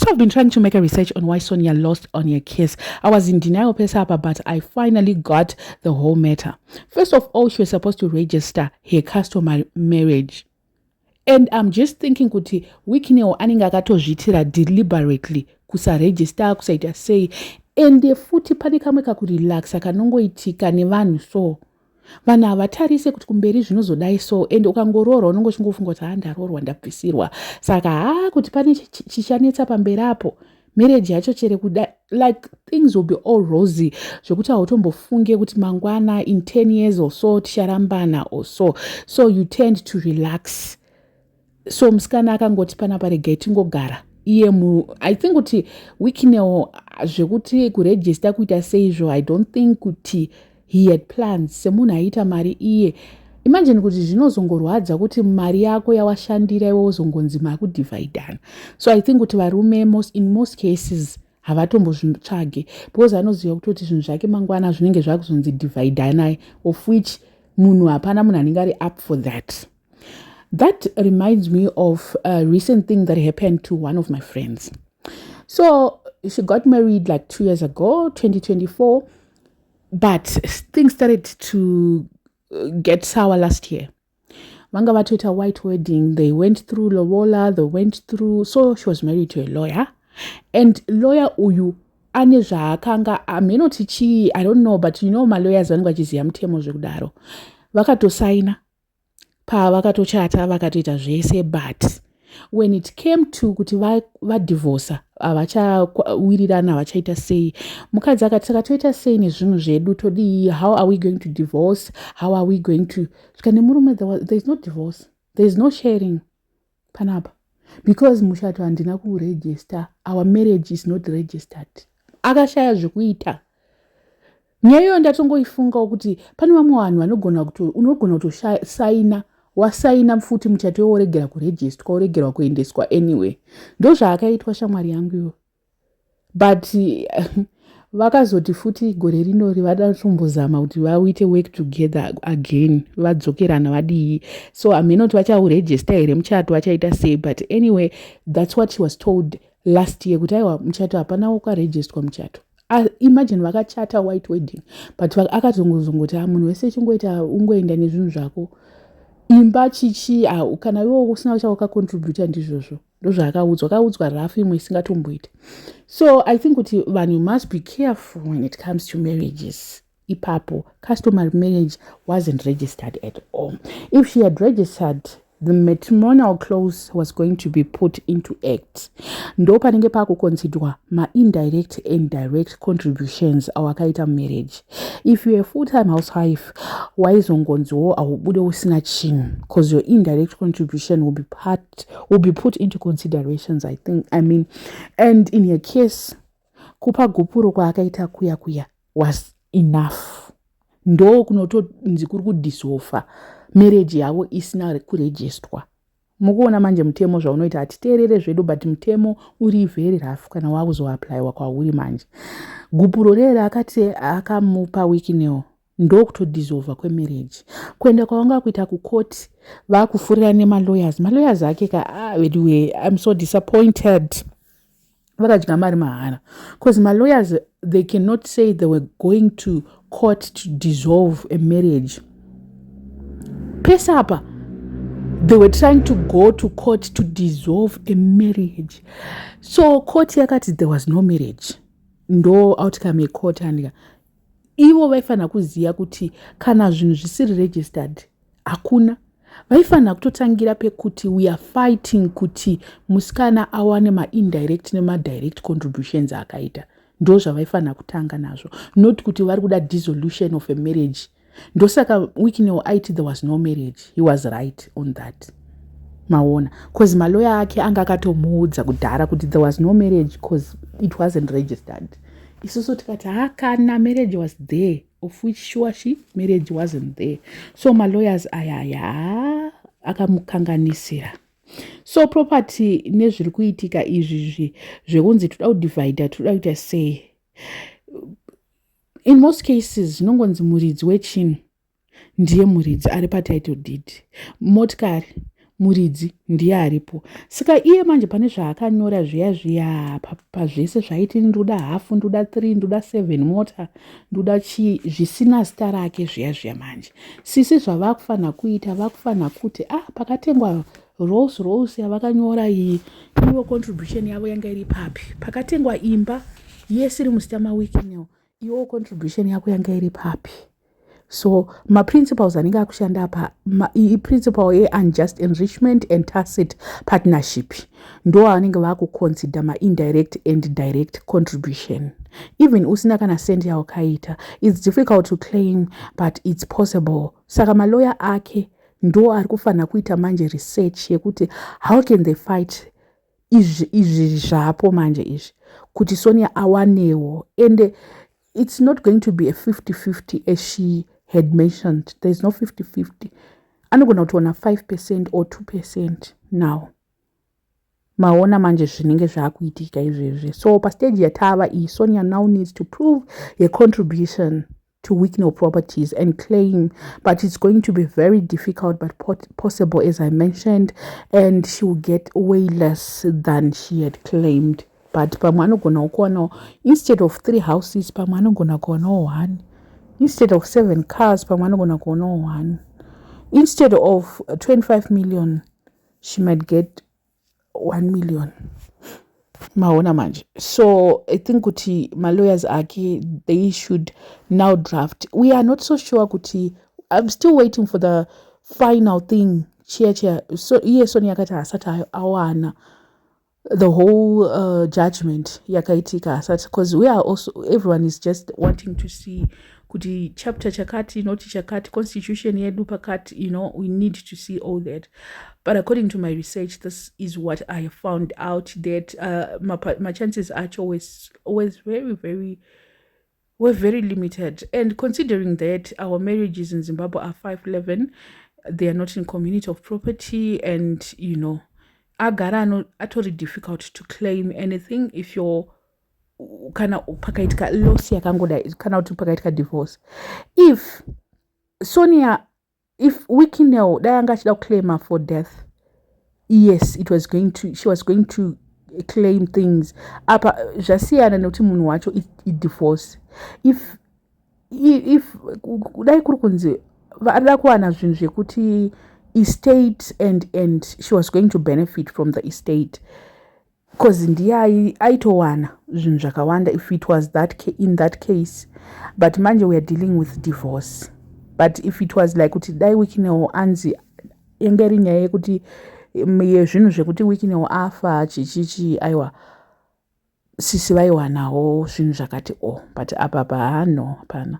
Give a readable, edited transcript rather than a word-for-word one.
So I've been trying to make a research on why Sonia lost on her case. I was in denial, Pesapa, but I finally got the whole matter. First of all, she was supposed to register her customary marriage. And I'm just thinking kuti wikineo anenge akatozviitira deliberately kusaregister kusaita sei, ende futi pane kamwe kakurelaxa kanongoitika nevanhu so vanhu havatarise kuti kumberi zvinozodai so, ende ukangoroorwa unonge uchingofunga kuti ndarorwa ndabvisirwa, saka kuti pane chichanetsa pamberi apo marriage yacho chere kuda, like things will be all rosy zvokuti hautombofunge kuti mangwana in 10 years or so ticharambana or so you tend to relax. So musikana akangoti panapa regai tingogara iye I think kuti wikineo zvekuti kuregister kuita seizvo, I don't think kuti he had plans semunhu aita mari iye. Imagine kuti zvinozongorwadza kuti mari yako yawashandira iwe uzongonzi makudivhaidhana. So I think kuti varume in most cases havatombozvitsvage because anoziva kuti zvinhu zvake mangwana zvinenge zvakuzonzi divhaidhanai, of which munhu hapana munhu anenge ari up for that. That reminds me of a recent thing that happened to one of my friends. So she got married like 2 years ago, 2024, but things started to get sour last year. Vanga vatoita white wedding, they went through lobola, so she was married to a lawyer, and lawyer uyu ane zvaakanga amenoti chii, I don't know, but you know malawyers vanenge vachiziva mutemo zvekudaro, vakatosaina pavakatochata vakatoita zvese, but when it came to kuti vadivorsa havachawirirana havachaita sei, mukadzi akati saka toita sei nezvinhu zvedu todii, how are we going to divorce, how are we going to svika nemurume, there is no divorce, there is no sharing panapa because mushato handina kuregister, our marriage is not registered. Akashaya zvekuita. Nyaya iyo ndatongoifunga kuti pane vamwe vanhu unogona kutosaina, wasaina futi muchato woregera kuregister, woregera kuendeswa anyway. Ndo zvaakaitwa shamwari yangu iyo. But vakazoti futi gore rinori vadatombozama kuti vaite work together again, vadzokerana vadii. So amenoti vacharegister here muchato vachaita sei, but anyway that's what she was told last year kuti aiwa muchato hapana wakaregisterwa muchato. Imagine vakachata white wedding, but akazongoti munhu wese chingoita ungoenda nezvinhu zvako imba chichi, kana iwe usina uchawakacontributa ndizvozvo, ndozvaakaudzwa rafu imwe isingatomboita. So I think kuti vanhu must be careful when it comes to marriages. Ipapo customary marriage wasn't registered at all. If she had registered, the matrimonial clause was going to be put into act. Ndo panenge pakuconsiderwa ma-indirect and direct contributions awakaita marriage. If you're a full-time housewife, waizongonziwo aubude usina chinhu, because your indirect contribution will be put into considerations, and in your case, kupa gupuro kwaakaita kuya was enough. Ndo kunotonzi kuri kudissolve marriage yavo isina kuregistrwa. Mukuona manje mutemo zvaunoita hatiteerere zvedu, but mutemo uri very rough kana wakuzoapplywa kwauri manje. Gupuro rere akati akamupa wikineo ndo kutodissolve kwemarriage. Kuenda kwavanga kuita kukoti vakufurira nemalawyers ake anyway, I'm so disappointed. Vakadya mari mahara, because my lawyers, they cannot say they were going to court to dissolve a marriage. Pesapa, they were trying to go to court to dissolve a marriage. So court yakati there was no marriage. Ndo outcome ye court andika. Ivo vaifana kuziya kuti kana zvinhu zvisiri registered hakuna. Vaifana kutotangira pekuti we are fighting kuti musikana awane ma-indirect nema-direct contributions akaita. Ndo zvavaifana kutanga nazvo. Not kuti vari kuda dissolution of a marriage. Ndo saka wikineo aiti there was no marriage. He was right on that. Maona. Because malawyer ake anga akatomuudza kudhara kuti there was no marriage because it wasn't registered. Isusu tikati kana marriage was there, of which sure marriage wasn't there. So my lawyers akamukanganisira. So property nezviri kuitika izvi zvekunzi toda kudivhaidha, toda kuita sei. In most cases zvinongonzi muridzi wechinhu ndiye muridzi ari pa title deed. Motikari muridzi ndiye aripo. Saka iye manje pane zvaakanyora zviya pazvese zvaiti ndoda hafu, ndoda 3, ndoda 7 mota, ndoda chii, zvisina zita rake zviya manje. Sisi zvavakufanha kuita, vakufanha kuti pakatengwa Rolls Royce yavakanyora iyi, iwo contribution yavo yanga iri papi. Pakatengwa imba yesiri musitama Wikinell, iwo contribution yako yanga iri papi. So principles anenge akushanda apa, principle ye-unjust enrichment and tacit partnership ndo anenge vakuconsider indirect and direct contribution. Even usina kana sendi yawakaita, it's difficult to claim but it's possible. Saka malawyer ake ndo ari kufanha kuita manje research yekuti how can they fight izvi zvapo manje izvi kuti Sonia awanewo. And it's not going to be a 50-50 as she had mentioned. There's no 50-50. Anogona kutoona 5% or 2% now. Maona manje zvinenge zvakuitika izvezvi. So pastage yatava iyi, Sonia now needs to prove her contribution to Wikinell Properties and claim, but it's going to be very difficult but possible, as I mentioned, and she will get way less than she had claimed. But pamwe anogona kuwana, instead of 3 houses, pamwe anogona kuwana 1. Instead of 7 cars, pamwe anogona kuwana 1. Instead of 25 million, she might get 1 million. Maona manje. So I think kuti my lawyers ake, they should now draft. We are not so sure kuti, I'm still waiting for the final thing. So Sonia kata asata awana the whole judgment yakaitika asata, because we are also, everyone is just wanting to see kuti chapter chakati, noti chakati, constitution yedu pakati, we need to see all that. But according to my research, this is what I found out, that my chances are always very limited. And considering that our marriages in Zimbabwe are 511, they are not in community of property, and agara actually difficult to claim anything if you're kana pakaitika loss yakangoda kana kuti pakaitika divorce. If Sonia, if Wikinell dayanga achida claim for death, yes, she was going to claim things apa zvasiyana nekuti munhu wacho divorce. If dai kuri kunzi varida kuwana zvinhu zvekuti estate and she was going to benefit from the estate, because ndiye aitowana zvinhu zvakawanda if it was in that case. But manje we are dealing with divorce. But if it was like kuti dai Wikinell anzi engeri nyaya yekuti zvinhu zvekuti Wikinell afa chichichi, aiwa sisi vaiwanawo zvinhu zvakati but apa hapana.